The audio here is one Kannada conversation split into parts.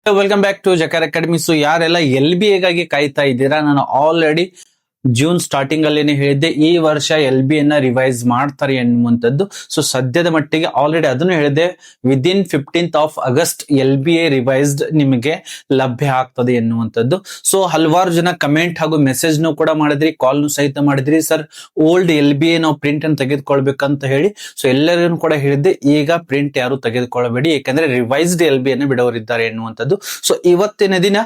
Welcome back to Jakara Academy. So ಯಾರೆಲ್ಲ LBA ಗಾಗಿ ಕಾಯ್ತಾ ಇದ್ದೀರಾ, ನಾನು ಆಲ್ರೆಡಿ ಜೂನ್ ಸ್ಟಾರ್ಟಿಂಗ್ ಅಲ್ಲೇನೆ ಹೇಳಿದ್ದೆ ಈ ವರ್ಷ LBA ನ ರಿವೈಸ್ ಮಾಡ್ತಾರೆ ಎನ್ನುವಂಥದ್ದು. ಸೊ ಸದ್ಯದ ಮಟ್ಟಿಗೆ ಆಲ್ರೆಡಿ ಅದನ್ನು ಹೇಳಿದೆ, within 15th of August LBA revised ನಿಮಗೆ ಲಭ್ಯ ಆಗ್ತದೆ ಎನ್ನುವಂಥದ್ದು. ಸೊ ಹಲವಾರು ಜನ ಕಮೆಂಟ್ ಹಾಗೂ ಮೆಸೇಜ್ ನು ಕೂಡ ಮಾಡಿದ್ರಿ, ಕಾಲ್ ನು ಸಹಿತ ಮಾಡಿದ್ರಿ, ಸರ್ ಓಲ್ಡ್ LBA ನಾವು ಪ್ರಿಂಟ್ ಅನ್ನು ತೆಗೆದುಕೊಳ್ಬೇಕಂತ ಹೇಳಿ. ಸೊ ಎಲ್ಲರಿಗೂ ಕೂಡ ಹೇಳಿದ್ದೆ, ಈಗ ಪ್ರಿಂಟ್ ಯಾರು ತೆಗೆದುಕೊಳ್ಳಬೇಡಿ, ಯಾಕಂದ್ರೆ ರಿವೈಸ್ಡ್ LBA ನ ಬಿಡೋರಿದ್ದಾರೆ ಎನ್ನುವಂಥದ್ದು. ಸೊ ಇವತ್ತಿನ ದಿನ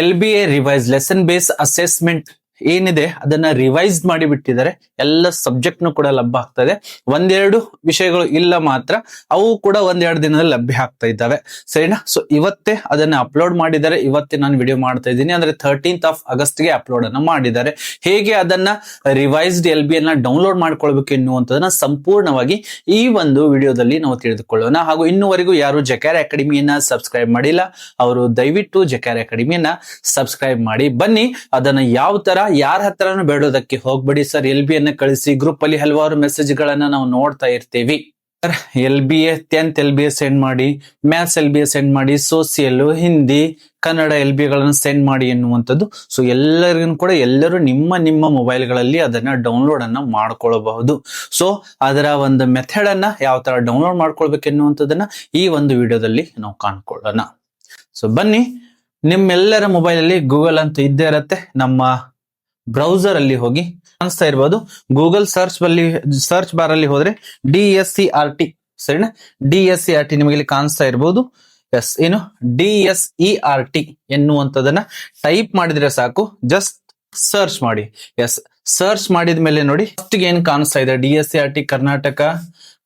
LBA revise lesson base assessment ಏನಿದೆ ಅದನ್ನ ರಿವೈಸ್ ಮಾಡಿ ಬಿಟ್ಟಿದ್ದಾರೆ. ಎಲ್ಲ ಸಬ್ಜೆಕ್ಟ್ ನು ಕೂಡ ಲಭ್ಯ ಆಗ್ತದೆ. ಒಂದೆರಡು ವಿಷಯಗಳು ಇಲ್ಲ ಮಾತ್ರ, ಅವು ಕೂಡ ಒಂದೆರಡು ದಿನದಲ್ಲಿ ಲಭ್ಯ ಆಗ್ತಾ ಇದ್ದಾವೆ, ಸರಿನಾ? ಸೊ ಇವತ್ತೇ ಅದನ್ನ ಅಪ್ಲೋಡ್ ಮಾಡಿದ್ದಾರೆ. ಇವತ್ತೇ ನಾನು ವಿಡಿಯೋ ಮಾಡ್ತಾ ಇದ್ದೀನಿ, ಅಂದ್ರೆ 13th of August ಗೆ ಅಪ್ಲೋಡ್ ಅನ್ನ ಮಾಡಿದ್ದಾರೆ. ಹೇಗೆ ಅದನ್ನ ರಿವೈಸ್ಡ್ LBA ನ ಡೌನ್ಲೋಡ್ ಮಾಡ್ಕೊಳ್ಬೇಕು ಎನ್ನುವಂಥದನ್ನ ಸಂಪೂರ್ಣವಾಗಿ ಈ ಒಂದು ವಿಡಿಯೋದಲ್ಲಿ ನಾವು ತಿಳಿದುಕೊಳ್ಳೋಣ. ಹಾಗೂ ಇನ್ನುವರೆಗೂ ಯಾರು ಜಕಾರ ಅಕಾಡೆಮಿಯನ್ನ ಸಬ್ಸ್ಕ್ರೈಬ್ ಮಾಡಿಲ್ಲ ಅವರು ದಯವಿಟ್ಟು ಜಕಾರ ಅಕಾಡೆಮಿಯನ್ನ ಸಬ್ಸ್ಕ್ರೈಬ್ ಮಾಡಿ. ಬನ್ನಿ, ಅದನ್ನ ಯಾವ ತರ ಯಾರ ಹತ್ರನೂ ಬೇಡೋದಕ್ಕೆ ಹೋಗ್ಬೇಡಿ. ಸರ್ LBA ನ ಕಳಿಸಿ, ಗ್ರೂಪ್ ಅಲ್ಲಿ ಹಲವಾರು ಮೆಸೇಜ್ ಗಳನ್ನ ನಾವು ನೋಡ್ತಾ ಇರ್ತೀವಿ. LBA 10th LBA ಸೆಂಡ್ ಮಾಡಿ, ಮ್ಯಾಥ್ಸ್ LBA ಸೆಂಡ್ ಮಾಡಿ, ಸೋಸಿಯಲ್, ಹಿಂದಿ, ಕನ್ನಡ LBA ಗಳನ್ನ ಸೆಂಡ್ ಮಾಡಿ ಎನ್ನುವಂಥದ್ದು. ಸೊ ಎಲ್ಲರಿಗೂ ಕೂಡ ಎಲ್ಲರೂ ನಿಮ್ಮ ಮೊಬೈಲ್ಗಳಲ್ಲಿ ಅದನ್ನ ಡೌನ್ಲೋಡ್ ಅನ್ನ ಮಾಡ್ಕೊಳ್ಳಬಹುದು. ಸೊ ಅದರ ಒಂದು ಮೆಥಡ್ ಅನ್ನ ಯಾವ ತರ ಡೌನ್ಲೋಡ್ ಮಾಡ್ಕೊಳ್ಬೇಕು ಎನ್ನುವಂಥದ್ದನ್ನ ಈ ಒಂದು ವಿಡಿಯೋದಲ್ಲಿ ನಾವು ಕಾಣ್ಕೊಳ್ಳೋಣ. ಸೊ ಬನ್ನಿ, ನಿಮ್ಮೆಲ್ಲರ ಮೊಬೈಲ್ ಅಲ್ಲಿ ಗೂಗಲ್ ಅಂತ ಇದ್ದೇ ಇರತ್ತೆ. ನಮ್ಮ ಬ್ರೌಸರ್ ಅಲ್ಲಿ ಹೋಗಿ ಕಾಣಿಸ್ತಾ ಇರ್ಬೋದು, ಗೂಗಲ್ ಸರ್ಚ್ ಬಾರ್ ಅಲ್ಲಿ ಹೋದ್ರೆ DSERT, ಸರಿನಾ? DSERT ನಿಮಗೆ ಇಲ್ಲಿ ಕಾಣಿಸ್ತಾ ಇರ್ಬೋದು. ಎಸ್, ಏನು DSERT ಎನ್ನುವಂಥದನ್ನ ಟೈಪ್ ಮಾಡಿದ್ರೆ ಸಾಕು, ಜಸ್ಟ್ ಸರ್ಚ್ ಮಾಡಿ. ಎಸ್, ಸರ್ಚ್ ಮಾಡಿದ ಮೇಲೆ ನೋಡಿ ಫಸ್ಟ್ ಏನ್ ಕಾಣಿಸ್ತಾ ಇದೆ, DSERT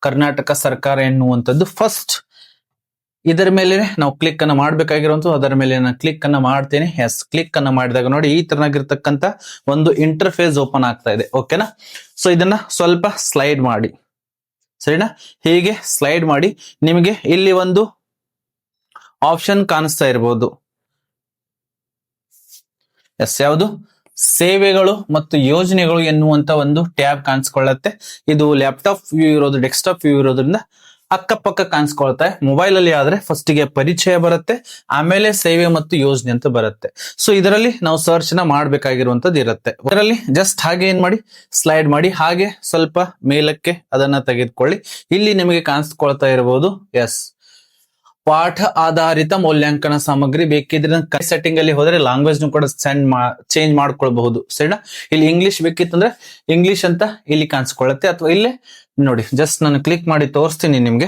ಕರ್ನಾಟಕ ಸರ್ಕಾರ ಎನ್ನುವಂಥದ್ದು. ಫಸ್ಟ್ ಇದರ ಮೇಲೆ ನಾವು ಕ್ಲಿಕ್ ಅನ್ನ ಮಾಡ್ಬೇಕಾಗಿರುವಂತದ್ದು, ಅದರ ಮೇಲೆ ನಾನು ಕ್ಲಿಕ್ ಅನ್ನ ಮಾಡ್ತೇನೆ. ಎಸ್, ಕ್ಲಿಕ್ ಅನ್ನ ಮಾಡಿದಾಗ ನೋಡಿ ಈ ತರನಾಗಿರ್ತಕ್ಕಂತ ಒಂದು ಇಂಟರ್ಫೇಸ್ ಓಪನ್ ಆಗ್ತಾ ಇದೆ, ಓಕೆನಾ? ಸೊ ಇದನ್ನ ಸ್ವಲ್ಪ ಸ್ಲೈಡ್ ಮಾಡಿ, ಸರಿನಾ? ಹೀಗೆ ಸ್ಲೈಡ್ ಮಾಡಿ ನಿಮಗೆ ಇಲ್ಲಿ ಒಂದು ಆಪ್ಷನ್ ಕಾಣಿಸ್ತಾ ಇರಬಹುದು. ಎಸ್, ಯಾವುದು? ಸೇವೆಗಳು ಮತ್ತು ಯೋಜನೆಗಳು ಎನ್ನುವಂತ ಒಂದು ಟ್ಯಾಬ್ ಕಾಣಿಸ್ಕೊಳ್ಳುತ್ತೆ. ಇದು ಲ್ಯಾಪ್ಟಾಪ್ ವ್ಯೂ ಇರೋದು, ಡೆಸ್ಕ್ಟಾಪ್ ವ್ಯೂ ಇರೋದ್ರಿಂದ ಅಕ್ಕಪಕ್ಕ ಕಾಣಿಸ್ಕೊಳ್ತಾ. ಮೊಬೈಲ್ ಅಲ್ಲಿ ಆದ್ರೆ ಫಸ್ಟ್ ಗೆ ಪರಿಚಯ ಬರುತ್ತೆ, ಆಮೇಲೆ ಸೇವೆ ಮತ್ತು ಯೋಜನೆ ಅಂತ ಬರುತ್ತೆ. ಸೊ ಇದರಲ್ಲಿ ನಾವು ಸರ್ಚ್ ನ ಮಾಡ್ಬೇಕಾಗಿರುವಂತದ್ದು ಇರುತ್ತೆ. ಇದರಲ್ಲಿ ಜಸ್ಟ್ ಹಾಗೆ ಏನ್ ಮಾಡಿ, ಸ್ಲೈಡ್ ಮಾಡಿ, ಹಾಗೆ ಸ್ವಲ್ಪ ಮೇಲಕ್ಕೆ ಅದನ್ನ ತೆಗೆದುಕೊಳ್ಳಿ. ಇಲ್ಲಿ ನಿಮಗೆ ಕಾಣಿಸ್ಕೊಳ್ತಾ ಇರಬಹುದು, ಎಸ್, ಪಾಠ ಆಧಾರಿತ ಮೌಲ್ಯಾಂಕನ ಸಾಮಗ್ರಿ. ಬೇಕಿದ್ರೆ ಸೆಟ್ಟಿಂಗ್ ಅಲ್ಲಿ ಹೋದ್ರೆ ಲ್ಯಾಂಗ್ವೇಜ್ ನು ಕೂಡ ಚೇಂಜ್ ಮಾಡ್ಕೊಳ್ಬಹುದು, ಸರಿನಾ? ಇಲ್ಲಿ ಇಂಗ್ಲಿಷ್ ಬೇಕಿತ್ತಂದ್ರೆ ಇಂಗ್ಲಿಷ್ ಅಂತ ಇಲ್ಲಿ ಕಾಣಿಸ್ಕೊಳ್ಳುತ್ತೆ, ಅಥವಾ ಇಲ್ಲೇ ನೋಡಿ ಜಸ್ಟ್ ನಾನು ಕ್ಲಿಕ್ ಮಾಡಿ ತೋರಿಸ್ತೀನಿ ನಿಮ್ಗೆ.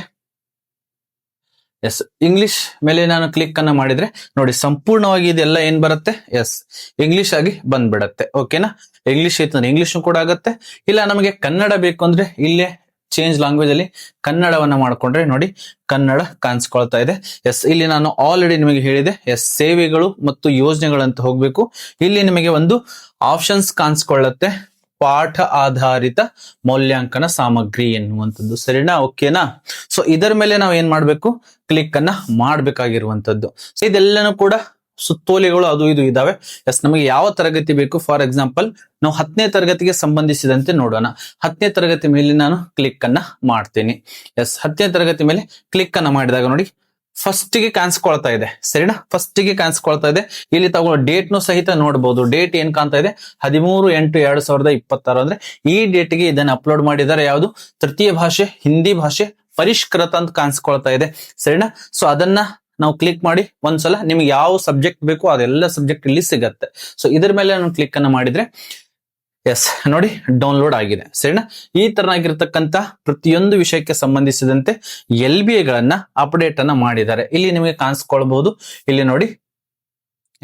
ಎಸ್, ಇಂಗ್ಲಿಷ್ ಮೇಲೆ ನಾನು ಕ್ಲಿಕ್ ಅನ್ನ ಮಾಡಿದ್ರೆ ನೋಡಿ ಸಂಪೂರ್ಣವಾಗಿ ಇದೆಲ್ಲ ಏನ್ ಬರುತ್ತೆ, ಎಸ್, ಇಂಗ್ಲಿಷ್ ಆಗಿ ಬಂದ್ಬಿಡತ್ತೆ, ಓಕೆನಾ? ಇಂಗ್ಲಿಷ್ ಇತ್ತಂದ್ರೆ ಇಂಗ್ಲಿಷ್ ಕೂಡ ಆಗತ್ತೆ. ಇಲ್ಲ ನಮಗೆ ಕನ್ನಡ ಬೇಕು ಅಂದ್ರೆ ಇಲ್ಲೇ ಚೇಂಜ್ ಲ್ಯಾಂಗ್ವೇಜ್ ಅಲ್ಲಿ ಕನ್ನಡವನ್ನ ಮಾಡ್ಕೊಂಡ್ರೆ ನೋಡಿ ಕನ್ನಡ ಕಾಣಿಸ್ಕೊಳ್ತಾ ಇದೆ. ಎಸ್, ಇಲ್ಲಿ ನಾನು ಆಲ್ರೆಡಿ ನಿಮಗೆ ಹೇಳಿದೆ, ಎಸ್, ಸೇವೆಗಳು ಮತ್ತು ಯೋಜನೆಗಳಂತ ಹೋಗ್ಬೇಕು. ಇಲ್ಲಿ ನಿಮಗೆ ಒಂದು ಆಪ್ಷನ್ಸ್ ಕಾಣಿಸ್ಕೊಳ್ಳುತ್ತೆ, ಪಾಠ ಆಧಾರಿತ ಮೌಲ್ಯಾಂಕನ ಸಾಮಗ್ರಿ ಎನ್ನುವಂಥದ್ದು, ಸರಿನಾ? ಓಕೆನಾ? ಸೊ ಇದರ ಮೇಲೆ ನಾವು ಏನ್ ಮಾಡ್ಬೇಕು, ಕ್ಲಿಕ್ ಅನ್ನ ಮಾಡ್ಬೇಕಾಗಿರುವಂತದ್ದು. ಸೊ ಇದೆಲ್ಲನೂ ಕೂಡ ಸುತ್ತೋಲೆಗಳು ಅದು ಇದು ಇದಾವೆ. ಎಸ್, ನಮಗೆ ಯಾವ ತರಗತಿ ಬೇಕು, ಫಾರ್ ಎಕ್ಸಾಂಪಲ್ ನಾವು 10ನೇ ತರಗತಿಗೆ ಸಂಬಂಧಿಸಿದಂತೆ ನೋಡೋಣ. 10ನೇ ತರಗತಿ ಮೇಲೆ ನಾನು ಕ್ಲಿಕ್ ಅನ್ನ ಮಾಡ್ತೀನಿ. ಎಸ್, 10ನೇ ತರಗತಿ ಮೇಲೆ ಕ್ಲಿಕ್ ಅನ್ನ ಮಾಡಿದಾಗ ನೋಡಿ ಫಸ್ಟ್ ಗೆ ಕಾಣಿಸ್ಕೊಳ್ತಾ ಇದೆ, ಸರಿನಾ? ಫಸ್ಟ್ ಗೆ ಕಾಣಿಸ್ಕೊಳ್ತಾ ಇದೆ. ಇಲ್ಲಿ ತಗೊಳ್ಳೋ ಡೇಟ್ ನು ಸಹಿತ ನೋಡಬಹುದು. ಡೇಟ್ ಏನ್ ಕಾಣ್ತಾ ಇದೆ, 13/8/2026, ಅಂದ್ರೆ ಈ ಡೇಟ್ ಗೆ ಇದನ್ನ ಅಪ್ಲೋಡ್ ಮಾಡಿದ್ದಾರೆ. ಯಾವುದು? ತೃತೀಯ ಭಾಷೆ ಹಿಂದಿ ಭಾಷೆ ಪರಿಷ್ಕೃತ ಅಂತ ಕಾಣಿಸ್ಕೊಳ್ತಾ ಇದೆ, ಸರಿನಾ? ಸೊ ಅದನ್ನ ನಾವು ಕ್ಲಿಕ್ ಮಾಡಿ ಒಂದ್ಸಲ ನಿಮ್ಗೆ ಯಾವ ಸಬ್ಜೆಕ್ಟ್ ಬೇಕು ಅದೆಲ್ಲ ಸಬ್ಜೆಕ್ಟ್ ಇಲ್ಲಿ ಸಿಗತ್ತೆ. ಸೊ ಇದ್ರ ಮೇಲೆ ನಾನು ಕ್ಲಿಕ್ ಅನ್ನ ಮಾಡಿದ್ರೆ ಎಸ್ ನೋಡಿ ಡೌನ್ಲೋಡ್ ಆಗಿದೆ, ಸರಿನಾ? ಈ ತರನಾಗಿರ್ತಕ್ಕಂತ ಪ್ರತಿಯೊಂದು ವಿಷಯಕ್ಕೆ ಸಂಬಂಧಿಸಿದಂತೆ LBA ಗಳನ್ನ ಅಪ್ಡೇಟ್ ಅನ್ನ ಮಾಡಿದ್ದಾರೆ. ಇಲ್ಲಿ ನಿಮಗೆ ಕಾಣಿಸ್ಕೊಳ್ಬಹುದು, ಇಲ್ಲಿ ನೋಡಿ,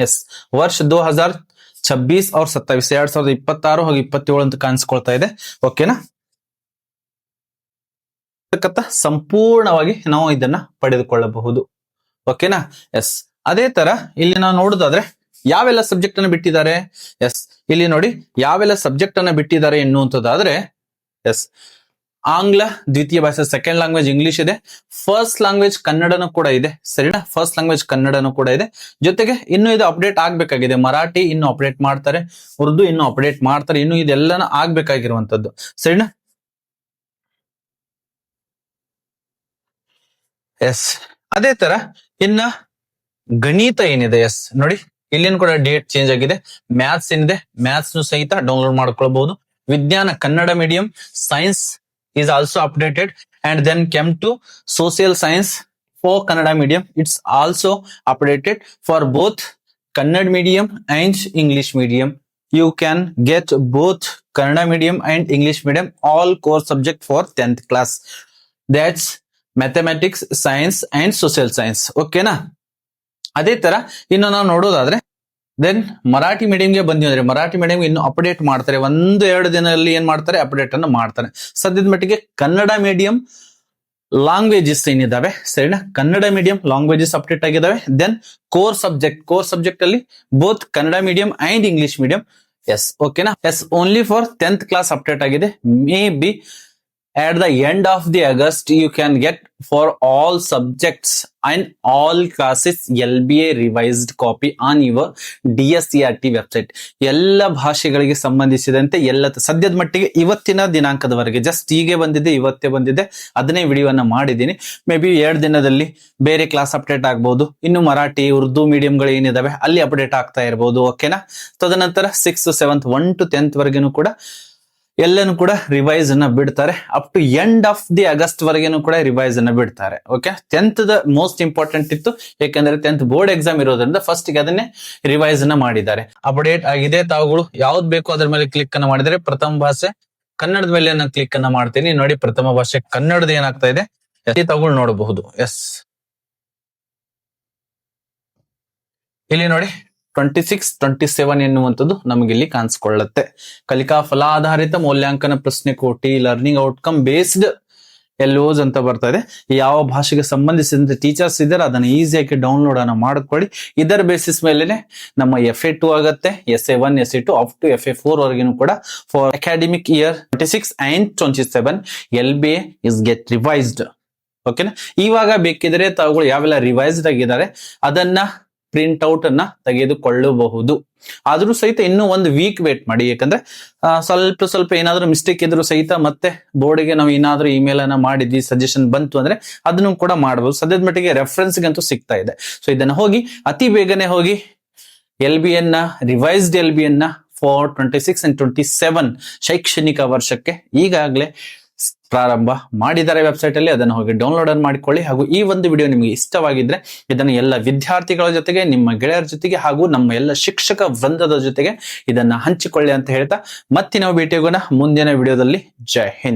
ಎಸ್, ವರ್ಷ 2026 और 27 2026 ಹಾಗೂ 27 ಅಂತ ಕಾಣಿಸ್ಕೊಳ್ತಾ ಇದೆ, ಓಕೆನಾ? ಸಂಪೂರ್ಣವಾಗಿ ನಾವು ಇದನ್ನ ಪಡೆದುಕೊಳ್ಳಬಹುದು, ಓಕೆನಾ? ಎಸ್, ಅದೇ ತರ ಇಲ್ಲಿ ನಾವು ನೋಡುದಾದ್ರೆ ಯಾವೆಲ್ಲ ಸಬ್ಜೆಕ್ಟ್ ಅನ್ನ ಬಿಟ್ಟಿದ್ದಾರೆ. ಎಸ್, ಇಲ್ಲಿ ನೋಡಿ ಯಾವೆಲ್ಲ ಸಬ್ಜೆಕ್ಟ್ ಅನ್ನ ಬಿಟ್ಟಿದ್ದಾರೆ ಎನ್ನುವಂಥದ್ದಾದ್ರೆ, ಎಸ್, ಆಂಗ್ಲ ದ್ವಿತೀಯ ಭಾಷೆ ಸೆಕೆಂಡ್ ಲ್ಯಾಂಗ್ವೇಜ್ ಇಂಗ್ಲಿಷ್ ಇದೆ, ಫಸ್ಟ್ ಲ್ಯಾಂಗ್ವೇಜ್ ಕನ್ನಡನೂ ಕೂಡ ಇದೆ, ಸರಿನಾ? ಫಸ್ಟ್ ಲ್ಯಾಂಗ್ವೇಜ್ ಕನ್ನಡನೂ ಕೂಡ ಇದೆ. ಜೊತೆಗೆ ಇನ್ನು ಇದು ಅಪ್ಡೇಟ್ ಆಗ್ಬೇಕಾಗಿದೆ, ಮರಾಠಿ ಇನ್ನು ಅಪ್ಡೇಟ್ ಮಾಡ್ತಾರೆ, ಉರ್ದು ಇನ್ನು ಅಪ್ಡೇಟ್ ಮಾಡ್ತಾರೆ, ಇನ್ನು ಇದೆಲ್ಲನೂ ಆಗ್ಬೇಕಾಗಿರುವಂತದ್ದು, ಸರಿನಾ? ಎಸ್, ಅದೇ ತರ ಇನ್ನ ಗಣಿತ ಏನಿದೆ, ಎಸ್ ನೋಡಿ ಇಲ್ಲಿನ ಕೂಡ ಡೇಟ್ ಚೇಂಜ್ ಆಗಿದೆ. ಮ್ಯಾಥ್ಸ್ ಏನಿದೆ, ಮ್ಯಾಥ್ಸ್ ಸಹಿತ ಡೌನ್ಲೋಡ್ ಮಾಡ್ಕೊಳ್ಬಹುದು. ವಿಜ್ಞಾನ Kannada medium, science is also updated, and then came to social science for Kannada medium. It's also updated for both Kannada medium and English medium. You can get both Kannada medium and English medium all core subject for 10th class. That's mathematics, science and social science. Okay na? ಅದೇ ತರ ಇನ್ನು ನಾವು ನೋಡೋದಾದ್ರೆ ದೆನ್ ಮರಾಠಿ ಮೀಡಿಯಂಗೆ ಬಂದಿದ್ರೆ ಮರಾಠಿ ಮೀಡಿಯಂ ಇನ್ನು ಅಪ್ಡೇಟ್ ಮಾಡ್ತಾರೆ. 1-2 ದಿನದಲ್ಲಿ ಏನ್ ಮಾಡ್ತಾರೆ, ಅಪ್ಡೇಟ್ ಅನ್ನು ಮಾಡ್ತಾರೆ. ಸದ್ಯದ ಮಟ್ಟಿಗೆ ಕನ್ನಡ ಮೀಡಿಯಂ ಲ್ಯಾಂಗ್ವೇಜಸ್ ಏನಿದಾವೆ ಸರಿನಾ, ಕನ್ನಡ ಮೀಡಿಯಂ ಲ್ಯಾಂಗ್ವೇಜಸ್ ಅಪ್ಡೇಟ್ ಆಗಿದಾವೆ. ದೆನ್ ಕೋರ್ ಸಬ್ಜೆಕ್ಟ್ ಅಲ್ಲಿ both Kannada medium and English medium. Yes ಓಕೆನಾ, yes only for 10th class update ಆಗಿದೆ. Maybe at the end of the August you can get for all subjects and all classes LBA revised copy on your DSCRT website. ಎಲ್ಲ ಭಾಷೆಗಳಿಗೆ ಸಂಬಂಧಿಸಿದಂತೆ ಎಲ್ಲ ಸದ್ಯದ ಮಟ್ಟಿಗೆ ಇವತ್ತಿನ ದಿನಾಂಕದವರೆಗೆ ಜಸ್ಟ್ ಹೀಗೆ ಬಂದಿದೆ, ಇವತ್ತೇ ಬಂದಿದೆ, ಅದನ್ನೇ ವಿಡಿಯೋವನ್ನ ಮಾಡಿದ್ದೀನಿ. ಮೇ ಬಿ 2 ದಿನದಲ್ಲಿ ಬೇರೆ ಕ್ಲಾಸ್ ಅಪ್ಡೇಟ್ ಆಗ್ಬಹುದು. ಇನ್ನು ಮರಾಠಿ ಉರ್ದು ಮೀಡಿಯಂಗಳು ಏನಿದಾವೆ ಅಲ್ಲಿ ಅಪ್ಡೇಟ್ ಆಗ್ತಾ ಇರಬಹುದು. ಓಕೆನಾ, ತದನಂತರ 6th 7th 1 to 10th ವರೆಗೂ ಕೂಡ ಎಲ್ಲನೂ ಕೂಡ ರಿವೈಸ್ ಅನ್ನ ಬಿಡ್ತಾರೆ. Up to end of the August ವರೆಗೂ ಕೂಡ ರಿವೈಸ್ ಅನ್ನ ಬಿಡ್ತಾರೆ. ಓಕೆ, 10th ಮೋಸ್ಟ್ ಇಂಪಾರ್ಟೆಂಟ್ ಇತ್ತು, ಯಾಕಂದ್ರೆ 10th ಬೋರ್ಡ್ ಎಕ್ಸಾಮ್ ಇರೋದ್ರಿಂದ ಫಸ್ಟ್ ಗೆ ಅದನ್ನೇ ರಿವೈಸ್ ಅನ್ನ ಮಾಡಿದ್ದಾರೆ. ಅಪ್ಡೇಟ್ ಆಗಿದೆ. ತಾವುಗಳು ಯಾವ್ದು ಬೇಕು ಅದ್ರ ಮೇಲೆ ಕ್ಲಿಕ್ ಅನ್ನ ಮಾಡಿದರೆ ಪ್ರಥಮ ಭಾಷೆ ಕನ್ನಡದ ಮೇಲೆ ನಾನು ಕ್ಲಿಕ್ ಅನ್ನ ಮಾಡ್ತೀನಿ. ನೋಡಿ, ಪ್ರಥಮ ಭಾಷೆ ಕನ್ನಡದ ಏನಾಗ್ತಾ ಇದೆ ತಾವುಗಳು ನೋಡಬಹುದು. ಎಸ್, ಇಲ್ಲಿ ನೋಡಿ 26, 27 ಎನ್ನುವಂಥದ್ದು ನಮಗೆ ಇಲ್ಲಿ ಕಾಣಿಸ್ಕೊಳ್ಳುತ್ತೆ. ಕಲಿಕಾ ಫಲಾಧಾರಿತ ಮೌಲ್ಯಾಂಕನ ಪ್ರಶ್ನೆ ಕೋಟಿ, ಲರ್ನಿಂಗ್ ಔಟ್ಕಮ್ ಬೇಸ್ಡ್ LOs ಅಂತ ಬರ್ತಾ ಇದೆ. ಯಾವ ಭಾಷೆಗೆ ಸಂಬಂಧಿಸಿದಂತೆ ಟೀಚರ್ಸ್ ಇದ್ದಾರೆ ಅದನ್ನ ಈಸಿಯಾಗಿ ಡೌನ್ಲೋಡ್ ಅನ್ನ ಮಾಡ್ಕೊಳ್ಳಿ. ಇದರ ಬೇಸಿಸ್ ಮೇಲೆನೆ ನಮ್ಮ FA2 ಆಗತ್ತೆ, SA1, SA2 up to FA4 ವರೆಗೂ ಕೂಡ for academic year 26 and 27 LBA is get revised. ಓಕೆನಾ, ಇವಾಗ ಬೇಕಿದ್ರೆ ತಾವುಗಳು ಯಾವೆಲ್ಲ ರಿವೈಸ್ಡ್ ಆಗಿದ್ದಾರೆ ಅದನ್ನ ಪ್ರಿಂಟ್ ಔಟ್ ಅನ್ನ ತೆಗೆದುಕೊಳ್ಳಬಹುದು. ಆದ್ರೂ ಸಹಿತ ಇನ್ನೂ 1 ವೀಕ್ ವೇಟ್ ಮಾಡಿ, ಯಾಕಂದ್ರೆ ಸ್ವಲ್ಪ ಏನಾದ್ರೂ ಮಿಸ್ಟೇಕ್ ಇದ್ರು ಸಹಿತ ಮತ್ತೆ ಬೋರ್ಡ್ಗೆ ನಾವು ಏನಾದ್ರೂ ಇಮೇಲ್ ಅನ್ನ ಮಾಡಿದ್ವಿ, ಸಜೆಷನ್ ಬಂತು ಅಂದ್ರೆ ಅದನ್ನು ಕೂಡ ಮಾಡಬಹುದು. ಸದ್ಯದ ಮಟ್ಟಿಗೆ ರೆಫರೆನ್ಸ್ ಗಂತೂ ಸಿಗ್ತಾ ಇದೆ. ಸೊ ಇದನ್ನ ಹೋಗಿ ಅತಿ ಬೇಗನೆ ಹೋಗಿ ರಿವೈಸ್ಡ್ LBN ಫಾರ್ 26 and 27 ಶೈಕ್ಷಣಿಕ ವರ್ಷಕ್ಕೆ ಈಗಾಗಲೇ ಪ್ರಾರಂಭ ಮಾಡಿದ್ದಾರೆ ವೆಬ್ಸೈಟ್ ಅಲ್ಲಿ. ಅದನ್ನು ಹೋಗಿ ಡೌನ್ಲೋಡ್ ಮಾಡಿಕೊಳ್ಳಿ. ಹಾಗೂ ಈ ಒಂದು ವಿಡಿಯೋ ನಿಮಗೆ ಇಷ್ಟವಾಗಿದ್ರೆ ಇದನ್ನು ಎಲ್ಲ ವಿದ್ಯಾರ್ಥಿಗಳ ಜೊತೆಗೆ, ನಿಮ್ಮ ಗೆಳೆಯರ ಜೊತೆಗೆ ಹಾಗೂ ನಮ್ಮ ಎಲ್ಲ ಶಿಕ್ಷಕ ವೃಂದದ ಜೊತೆಗೆ ಇದನ್ನ ಹಂಚಿಕೊಳ್ಳಿ ಅಂತ ಹೇಳ್ತಾ ಮತ್ತೆ ನಾವು ಭೇಟಿಯಾಗೋಣ ಮುಂದಿನ ವಿಡಿಯೋದಲ್ಲಿ. ಜೈ ಹಿಂದ್.